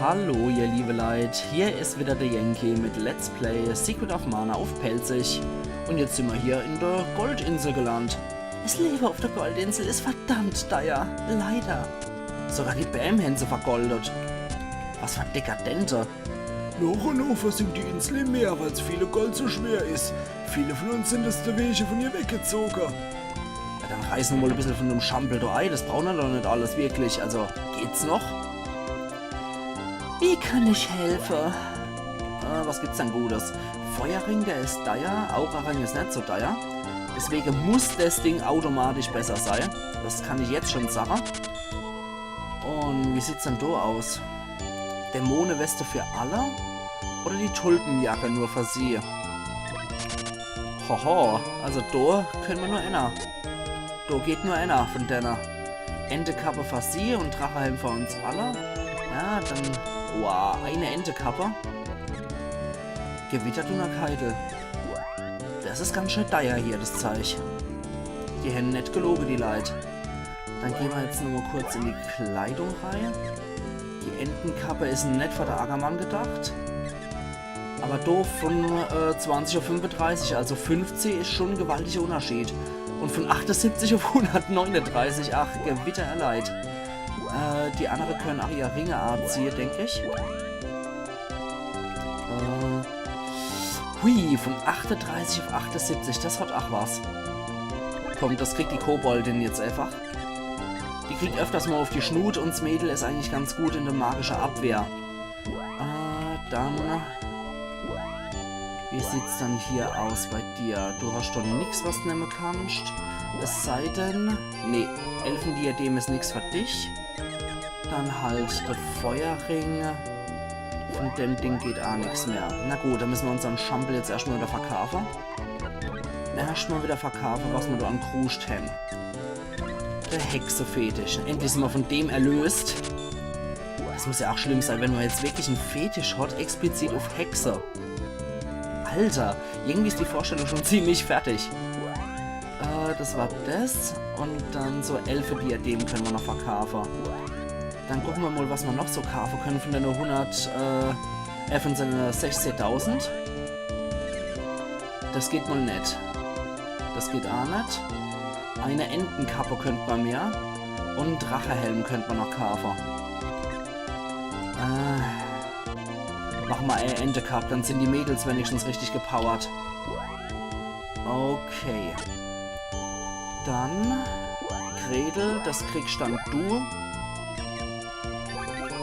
Hallo ihr liebe Leute, hier ist wieder der Yankee mit Let's Play Secret of Mana auf Pelzig. Und jetzt sind wir hier in der Goldinsel gelandet. Das Leben auf der Goldinsel ist verdammt teuer, leider. Sogar die Bämhänse vergoldet. Was für Dekadente. Noch und noch versinkt die Insel im Meer, weil viele Gold so schwer ist. Viele von uns sind aus der Wege von ihr weggezogen. Ja, dann reißen wir mal ein bisschen von dem Schampel da ein, das brauchen wir doch nicht alles wirklich, also geht's noch? Wie kann ich helfen? Was gibt's denn Gutes? Feuerring, der ist teuer, Auraring ist nicht so teuer. Deswegen muss das Ding automatisch besser sein. Das kann ich jetzt schon sagen. Und wie sieht's denn da aus? Dämonenweste für alle? Oder die Tulpenjacke nur für sie? Hoho, also da können wir nur einer. Da geht nur einer von denen. Entekappe für sie und Drachehelm für uns alle. Ja, dann... Wow, eine Entekappe. Gewittertuner Keitel. Das ist ganz schön teuer hier, das Zeug. Die hätten nicht gelogen, die Leute. Dann gehen wir jetzt nochmal kurz in die Kleidung rein. Die Entenkappe ist nicht für den Ackermann gedacht. Aber doof von 20 auf 35, also 50 ist schon ein gewaltiger Unterschied. Und von 78 auf 139, ach, Gewitter erleid. Die anderen können auch ihre Ringe anziehen, denke ich. Hui, von 38 auf 78, das hat auch was. Komm, das kriegt die Koboldin jetzt einfach. Die kriegt öfters mal auf die Schnut und das Mädel ist eigentlich ganz gut in der magischen Abwehr. Dann... Wie sieht's dann hier aus bei dir? Du hast doch nichts, was du nehmen kannst. Es sei denn... Nee, Elfendiadem ist nichts für dich. Dann halt der Feuerring. Von dem Ding geht auch nichts mehr. Na gut, dann müssen wir unseren Schampel jetzt erstmal wieder verkaufen. Erstmal wieder verkaufen, was wir da an Kruscht haben. Der Hexefetisch. Endlich sind wir von dem erlöst. Das muss ja auch schlimm sein, wenn man jetzt wirklich einen Fetisch hat, explizit auf Hexe. Alter, irgendwie ist die Vorstellung schon ziemlich fertig. Das war das. Und dann so Elfe-Diadem können wir noch verkaufen. Dann gucken wir mal, was wir noch so kaufen können von den 16.000. Das geht mal nicht. Das geht auch nicht. Eine Entenkappe könnte man mehr. Und einen Drachehelm könnte man noch kaufen. Mach mal eine Entekappe, dann sind die Mädels wenigstens richtig gepowert. Okay. Dann Gretel, das kriegst dann du.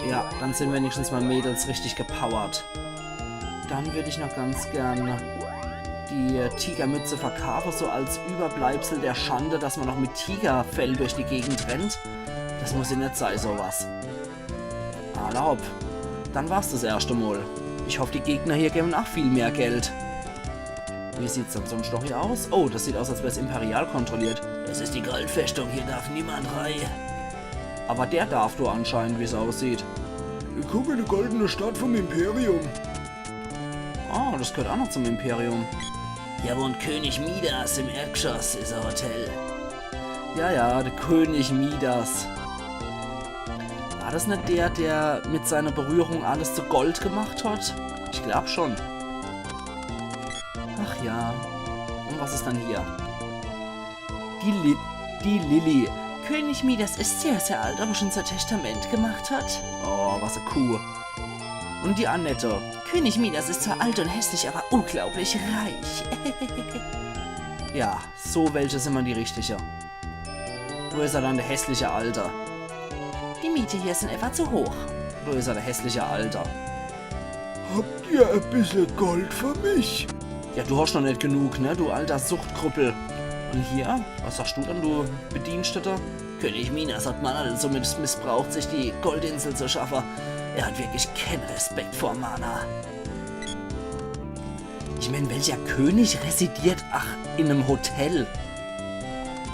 Ja, dann sind wenigstens mal Mädels richtig gepowert. Dann würde ich noch ganz gern die Tigermütze verkaufen, so als Überbleibsel der Schande, dass man noch mit Tigerfell durch die Gegend rennt. Das muss ja nicht sein, sowas. Erlaub. Dann war's das erste Mal. Ich hoffe, die Gegner hier geben auch viel mehr Geld. Wie sieht's dann sonst noch hier aus? Oh, das sieht aus, als wäre es imperial kontrolliert. Es ist die Goldfestung, hier darf niemand rein. Aber der darf du anscheinend, wie es aussieht. Ich gucke in die goldene Stadt vom Imperium. Oh, das gehört auch noch zum Imperium. Hier wohnt König Midas im Erdgeschoss, ist ein Hotel. Ja, der König Midas. War das nicht der, der mit seiner Berührung alles zu Gold gemacht hat? Ich glaube schon. Ach ja. Und was ist dann hier? Die Lilly. König Midas ist sehr, sehr alt, aber schon sein Testament gemacht hat. Oh, was eine Kuh. Und die Annette. König Midas ist zwar alt und hässlich, aber unglaublich reich. Ja, so welche sind man die richtige. Wo ist er dann der hässliche Alter? Die Miete hier sind etwa zu hoch. Wo ist er der hässliche Alter? Habt ihr ein bisschen Gold für mich? Ja, du hast noch nicht genug, ne, du alter Suchtkrüppel. Und hier, was sagst du dann, du Bediensteter? König Midas hat Mana somit missbraucht, sich die Goldinsel zu schaffen. Er hat wirklich keinen Respekt vor Mana. Ich meine, welcher König residiert, ach, in einem Hotel?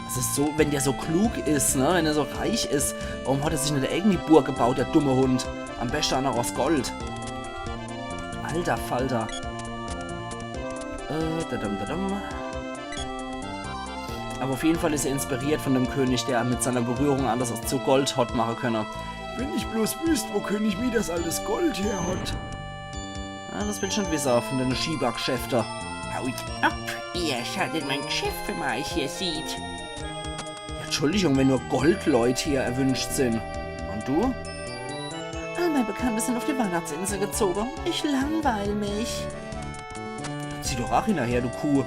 Das ist so, wenn der so klug ist, ne, wenn er so reich ist, warum hat er sich nicht eine eigene Burg gebaut, der dumme Hund? Am besten auch noch aus Gold. Alter Falter. Aber auf jeden Fall ist er inspiriert von dem König, der mit seiner Berührung alles zu Gold hot machen können. Wenn ich bloß wüsste, wo König Midas alles Gold her hat. Ja, das will schon wissen von den Schiebergeschäften. Haut ab, ihr schadet mein Geschäft, wenn man euch hier sieht. Ja, Entschuldigung, wenn nur Goldleute hier erwünscht sind. Und du? All meine Bekannte sind auf die Weihnachtsinsel gezogen. Ich langweile mich. Zieh doch auch hinterher, du Kuh.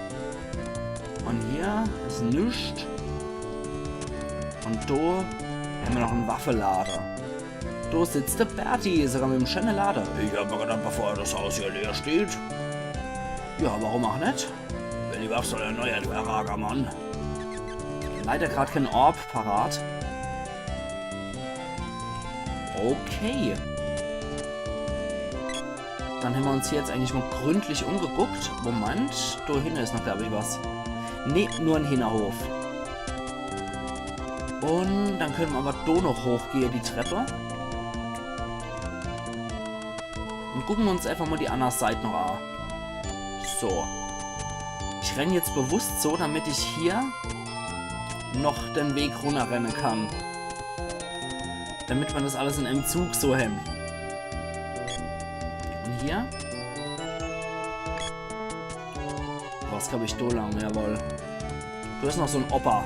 Und hier ist nichts. Und da haben wir noch einen Waffenlader. Da sitzt der Berti, sogar mit dem schönen Lader. Ich habe mir gedacht, bevor das Haus hier leer steht. Ja, warum auch nicht? Wenn die Waffe soll erneuert werden, Ragermann. Leider gerade kein Orb parat. Okay. Dann haben wir uns hier jetzt eigentlich mal gründlich umgeguckt. Moment, da hinten ist noch, glaube ich, was. Ne, nur ein Hinterhof. Und dann können wir aber da noch hochgehen, die Treppe. Und gucken wir uns einfach mal die andere Seite noch an. So. Ich renne jetzt bewusst so, damit ich hier noch den Weg runterrennen kann. Damit man das alles in einem Zug so hemmt. Und hier? Was glaube ich da lang? Jawohl. Du hast noch so ein Opa.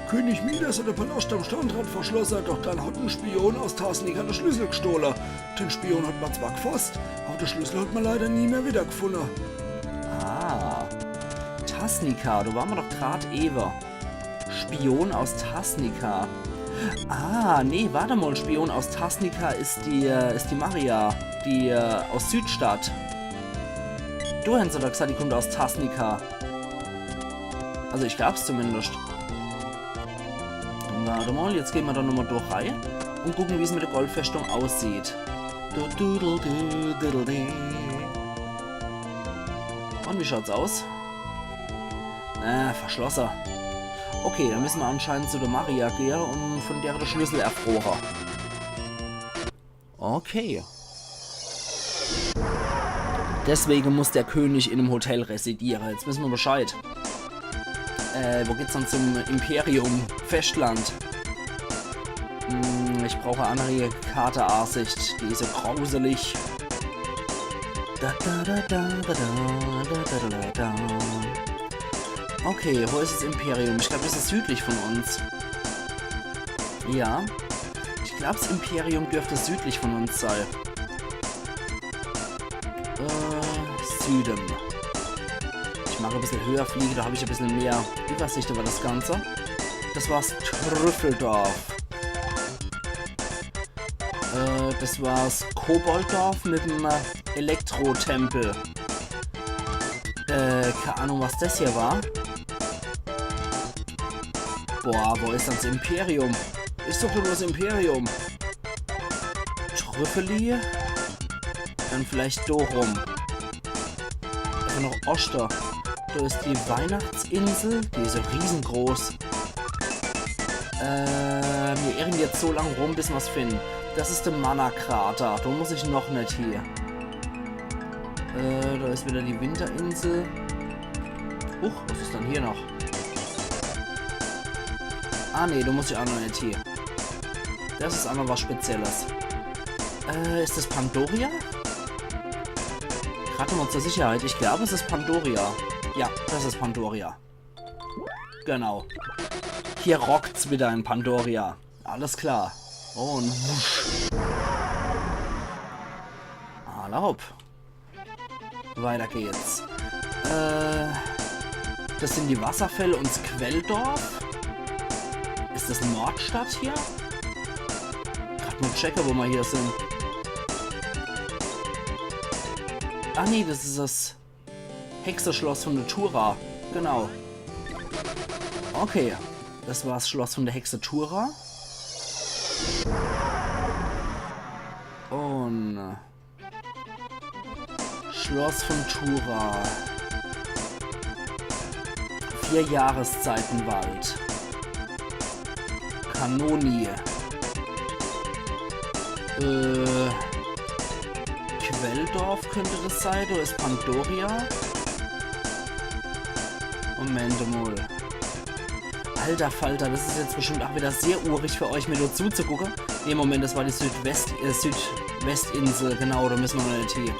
König Midas hat den Palast am Standrand verschlossen, doch dann hat ein Spion aus Tasnica den Schlüssel gestohlen. Den Spion hat man zwar gefasst, aber den Schlüssel hat man leider nie mehr wiedergefunden. Ah. Tasnica, du waren wir doch gerade eben. Spion aus Tasnica. Ah, nee, warte mal, Spion aus Tasnica ist die Maria, die aus Südstadt. Du hast doch gesagt, die kommt aus Tasnica. Also ich glaub's zumindest. Warte mal, jetzt gehen wir da nochmal durch rein und gucken, wie es mit der Goldfestung aussieht. Und wie schaut's aus? Verschlossen. Okay, dann müssen wir anscheinend zu der Maria gehen und von der der Schlüssel erfroren. Okay. Deswegen muss der König in einem Hotel residieren. Jetzt wissen wir Bescheid. Wo geht's dann zum Imperium? Festland. Ich brauche eine andere Karte-Ansicht. Die ist so grauselig. Okay, wo ist das Imperium? Ich glaube, das ist südlich von uns. Ja. Ich glaube, das Imperium dürfte südlich von uns sein. Süden. Ich mache ein bisschen höher fliege, da habe ich ein bisschen mehr Übersicht über das Ganze. Das war's Trüffeldorf. Das war's Kobolddorf mit dem Elektro-Tempel. Keine Ahnung, was das hier war. Boah, wo ist das Imperium? Ist doch nur das Imperium. Trüffeli. Dann vielleicht da rum. Einfach noch Oster. Da ist die Weihnachtsinsel. Die ist so riesengroß. Wir irren jetzt so lange rum, bis wir es finden. Das ist der Mana-Krater. Da muss ich noch nicht hier. Da ist wieder die Winterinsel. Huch, was ist dann hier noch? Ah ne, da muss ich auch noch nicht hier. Das ist einmal was Spezielles. Ist das Pandoria? Gerade mal zur Sicherheit. Ich glaube, es ist Pandoria. Ja, das ist Pandoria. Genau. Hier rockt's wieder in Pandoria. Alles klar. Und wusch. Erlaub. Weiter geht's. Das sind die Wasserfälle und das Quelldorf. Ist das Nordstadt hier? Gerade mal checken, wo wir hier sind. Ah nee, das ist das Hexerschloss von der Tura. Genau. Okay. Das war das Schloss von der Hexe Tura. Und Schloss von Tura. 4 Jahreszeitenwald. Kanonie. Quelldorf könnte das sein. Da ist Pandoria. Moment mal. Alter Falter, das ist jetzt bestimmt auch wieder sehr urig für euch, mir nur zuzugucken. Ne, Moment, das war die Südwestinsel. Genau, da müssen wir noch nicht hin.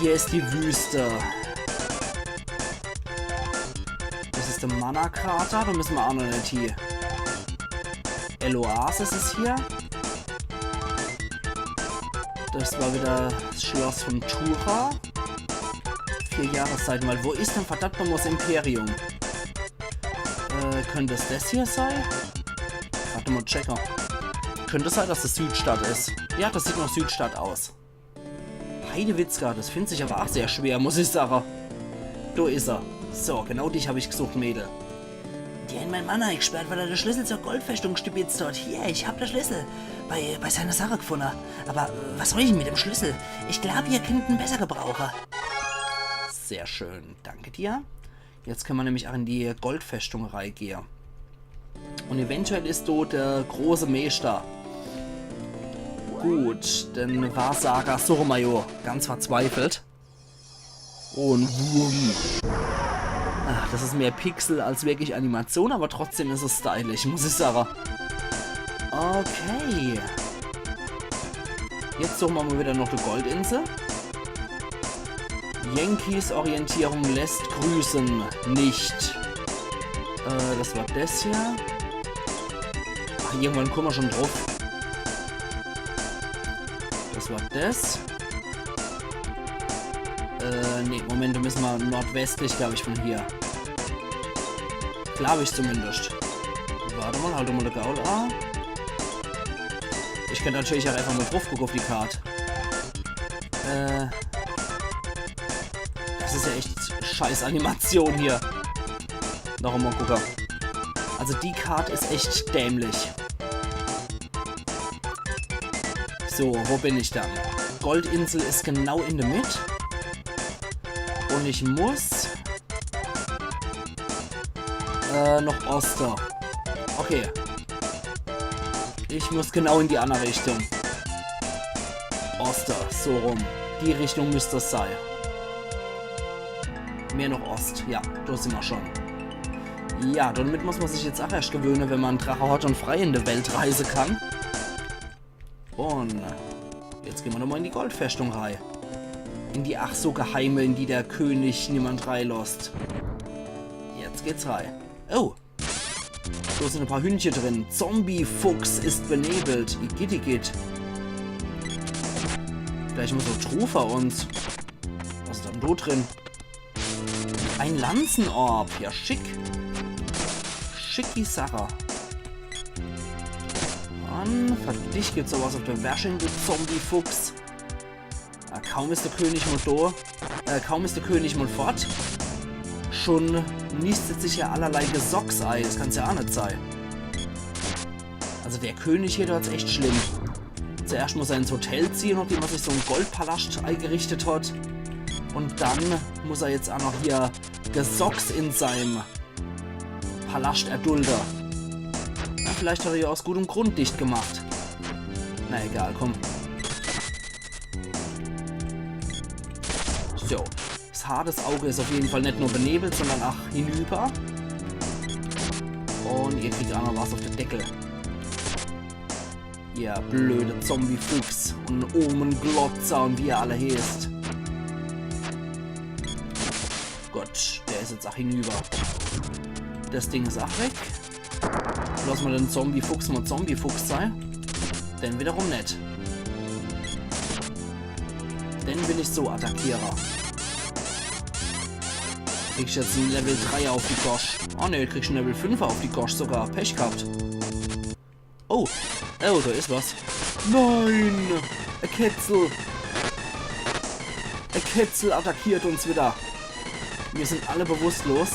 Hier ist die Wüste. Das ist der Mana-Krater, da müssen wir auch noch nicht hin. El-Oasis ist hier. Das war wieder das Schloss von Tura. 4 Jahreszeiten, weil wo ist denn verdammt nochmal das Imperium? Könnte es das hier sein? Warte mal, Checker. Könnte es sein, dass das Südstadt ist? Ja, das sieht nach Südstadt aus. Heidewitzka, das findet sich aber auch sehr schwer, muss ich sagen. Da ist er. So, genau dich habe ich gesucht, Mädel. Die haben meinen Mann eingesperrt, weil er den Schlüssel zur Goldfestung stibitzt hat. Hier, ich hab den Schlüssel bei seiner Sache gefunden. Aber was soll ich denn mit dem Schlüssel? Ich glaube, ihr könnt ihn besser gebrauchen. Sehr schön, danke dir. Jetzt können wir nämlich auch in die Goldfestung reingehen. Und eventuell ist dort der große Meister. Gut, dann war Saga Sohrmayor ganz verzweifelt. Und wumm. Ach, das ist mehr Pixel als wirklich Animation, aber trotzdem ist es stylisch, muss ich sagen. Okay. Jetzt suchen wir mal wieder noch die Goldinsel. Yankees Orientierung lässt grüßen. Nicht. Das war das hier. Ach, irgendwann kommen wir schon drauf. Das war das. Ne, Moment, da müssen wir nordwestlich, glaube ich, von hier. Glaube ich zumindest. Warte mal, halt mal der Gaul an. Ich könnte natürlich auch einfach mal drauf gucken auf die Karte. Das ist ja echt scheiß Animation hier. Noch einmal gucken. Also die Karte ist echt dämlich. So, wo bin ich dann? Goldinsel ist genau in der Mitte. Und ich muss noch Oster. Okay. Ich muss genau in die andere Richtung. Oster, so rum. Die Richtung müsste es sein. Mehr noch Ost. Ja, da sind wir schon. Ja, damit muss man sich jetzt auch erst gewöhnen, wenn man einen Drache hat und frei in der Welt reisen kann. Und jetzt gehen wir nochmal in die Goldfestung rein. In die ach so geheime, in die der König niemand reinlässt. Jetzt geht's rein. Oh! Da sind ein paar Hühnchen drin. Zombie-Fuchs ist benebelt. Igitt. Gleich muss noch Trufer uns. Was ist dann da drin? Ein Lanzenorb. Ja, schick. Schicki Sache. Mann, für dich gibt's sowas auf der Wäsche, du Zombie-Fuchs. Ja, kaum ist der König mal da. Kaum ist der König mal fort. Schon nistet sich ja allerlei Gesocksei. Das kann's ja auch nicht sein. Also der König hier, der hat's echt schlimm. Zuerst muss er ins Hotel ziehen, nachdem er sich so einen Goldpalast eingerichtet hat. Und dann muss er jetzt auch noch hier Gesocks in seinem Palast erdulden. Na, vielleicht hat er ja aus gutem Grund dicht gemacht. Na egal, komm. So. Das Haar des Auge ist auf jeden Fall nicht nur benebelt, sondern auch hinüber. Und ihr kriegt auch noch was auf den Deckel. Ihr blöde Zombie-Fuchs und Omen-Glotzer und wie ihr alle heißt. Gott, der ist jetzt auch hinüber. Das Ding ist auch weg. Lass mal den Zombie-Fuchs mal Zombie-Fuchs sein. Denn wiederum nicht. Denn bin ich so Attackierer. Krieg ich jetzt ein Level 3 auf die Gosch. Oh ne, krieg ich ein Level 5 auf die Gosch sogar. Pech gehabt. Oh. Oh, da ist was. Nein! Ein Ketzel. Ein Ketzel attackiert uns wieder. Wir sind alle bewusstlos.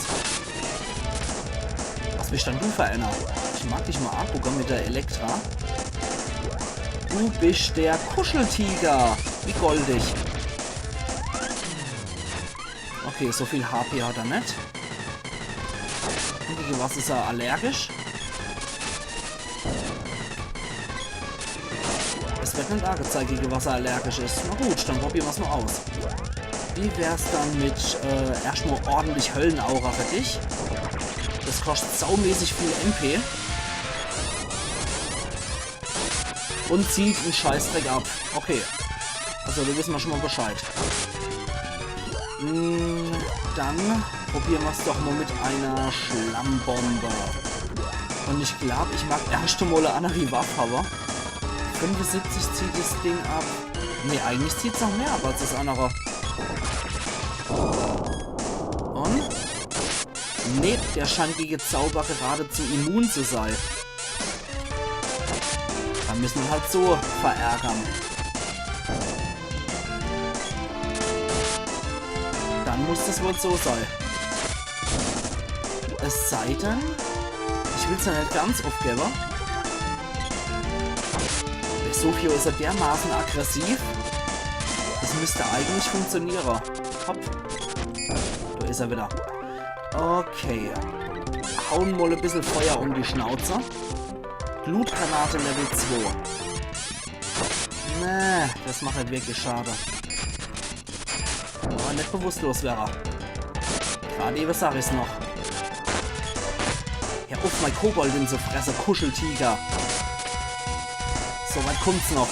Was mich dann du verändern? Ich mag dich mal angucken mit der Elektra. Du bist der Kuscheltiger. Wie goldig. Okay, so viel HP hat er nicht. Und gegen was ist er allergisch? Es wird nicht angezeigt, gegen was er allergisch ist. Na gut, dann probieren wir es mal aus. Wie wär's dann mit erstmal ordentlich Höllenaura für dich? Das kostet saumäßig viel MP. Und zieht einen Scheißdreck ab. Okay. Also, da wissen wir schon mal Bescheid. Dann probieren wir es doch mal mit einer Schlammbombe. Und ich glaube, ich mag erst mal eine andere Waffe, aber 75 zieht das Ding ab. Ne, eigentlich zieht es noch mehr ab als das andere. Und? Ne, der scheint gegen Zauber geradezu immun zu sein. Da müssen wir halt so verärgern. Dann muss das wohl so sein. Es sei denn, ich will es ja nicht ganz aufgeben. Der Sofio ist ja dermaßen aggressiv. Das müsste eigentlich funktionieren. Hopp. Da ist er wieder. Okay. Hauen mal ein bisschen Feuer um die Schnauze. Blutgranate Level 2. Nee, das macht halt wirklich schade. Aber nicht bewusstlos wäre er. Gerade eben sag ich's noch. Ja, auf mein Kobold in so Fresse, Kuscheltiger. So weit kommt's noch.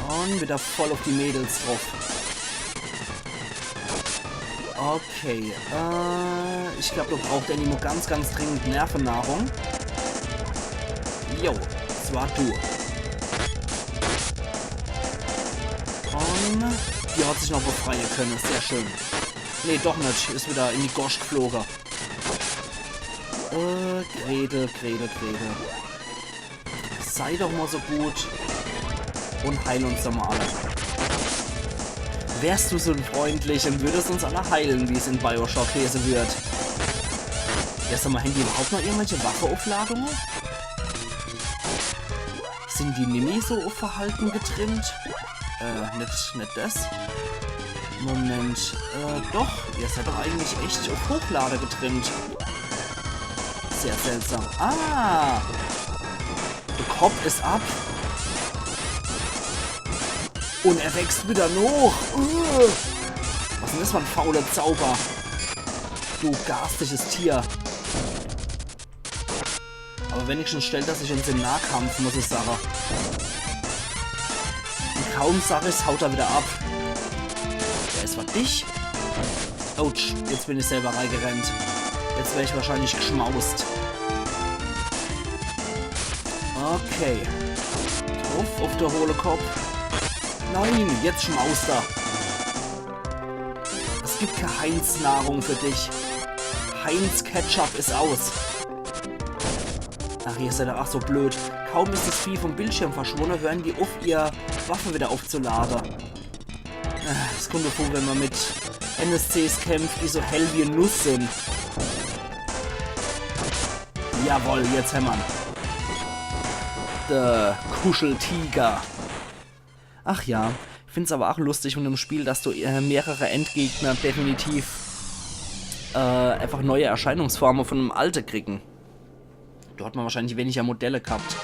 Und wieder voll auf die Mädels drauf. Okay, ich glaube, du brauchst Animo ganz dringend Nervennahrung. Jo, das war du. Und die hat sich noch befreien können, sehr schön. Nee, doch nicht, ist wieder in die Gosch geflogen. Gretel. Sei doch mal so gut und heil uns doch mal alle. Wärst du so freundlich und würdest uns alle heilen, wie es in Bioshock Käse wird. Erst einmal, haben die überhaupt noch irgendwelche Waffeaufladungen? Sind die Nimi so auf Verhalten getrimmt? Nicht das. Moment, doch, ihr seid doch eigentlich echt auf Hochlader getrimmt. Sehr seltsam. Ah! Der Kopf ist ab. Und er wächst wieder noch. Was ist denn das für ein fauler Zauber? Du garstiges Tier. Aber wenigstens stellt er sich uns im Nahkampf, muss ich sagen. Und kaum sag ich's, haut er wieder ab. Der ist was dich. Autsch, jetzt bin ich selber reingerannt. Jetzt wäre ich wahrscheinlich geschmaust. Okay. Auf der hohle Kopf. Nein, jetzt schmaust er. Es gibt keine Heinz-Nahrung für dich. Heinz-Ketchup ist aus. Ach, hier ist er doch. Ach, so blöd. Kaum ist das Vieh vom Bildschirm verschwunden, hören die auf, ihr Waffe wieder aufzuladen. Es kommt mir vor, wenn man mit NSCs kämpft, die so hell wie eine Nuss sind. Jawohl, jetzt hämmern. Der Kuscheltiger. Ach ja, ich finde es aber auch lustig von dem Spiel, dass du mehrere Endgegner definitiv einfach neue Erscheinungsformen von einem Alten kriegen. Da hat man wahrscheinlich weniger Modelle gehabt.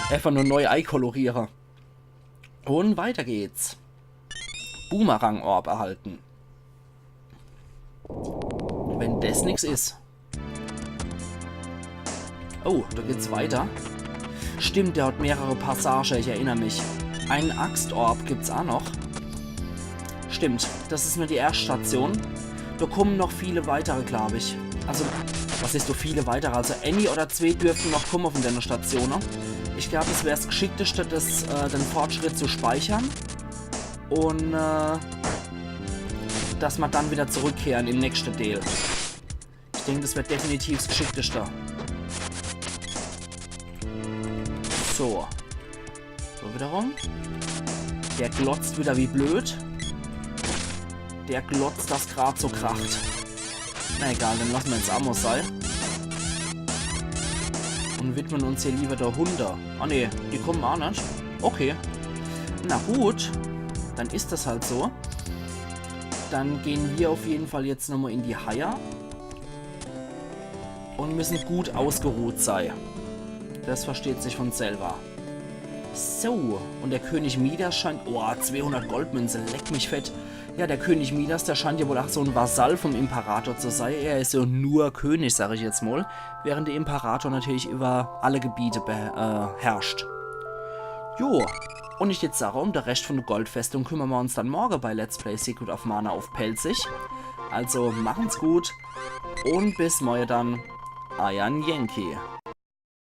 Einfach nur neu einkolorieren. Und weiter geht's. Boomerang-Orb erhalten. Wenn das nichts ist. Oh, da geht's weiter. Stimmt, der hat mehrere Passagen, ich erinnere mich. Einen Axtorb gibt's auch noch. Stimmt, das ist nur die Erststation. Da kommen noch viele weitere, glaube ich. Also, was ist so viele weitere? Also, Annie oder zwei dürften noch kommen von der Station. Ich glaube, es wäre das Geschickteste, den Fortschritt zu speichern. Und, dass wir dann wieder zurückkehren im nächsten Teil. Ich denke, das wird definitiv das Geschickteste. So. So wiederum. Der glotzt wieder wie blöd. Der glotzt, das gerade so kracht. Na egal, dann lassen wir jetzt Ammo sein. Und widmen uns hier lieber der Hunde. Ah ne, die kommen auch nicht. Okay. Na gut. Dann ist das halt so. Dann gehen wir auf jeden Fall jetzt nochmal in die Haie. Und müssen gut ausgeruht sein. Das versteht sich von selber. So, und der König Midas scheint... Oh, 200 Goldmünzen, leck mich fett. Ja, der König Midas, der scheint ja wohl auch so ein Vasall vom Imperator zu sein. Er ist so nur König, sage ich jetzt mal. Während der Imperator natürlich über alle Gebiete herrscht. Jo, und ich jetzt sage, um der Rest von der Goldfestung kümmern wir uns dann morgen bei Let's Play Secret of Mana auf Pelzig. Also, machen's gut und bis morgen dann. Ayan Yankee.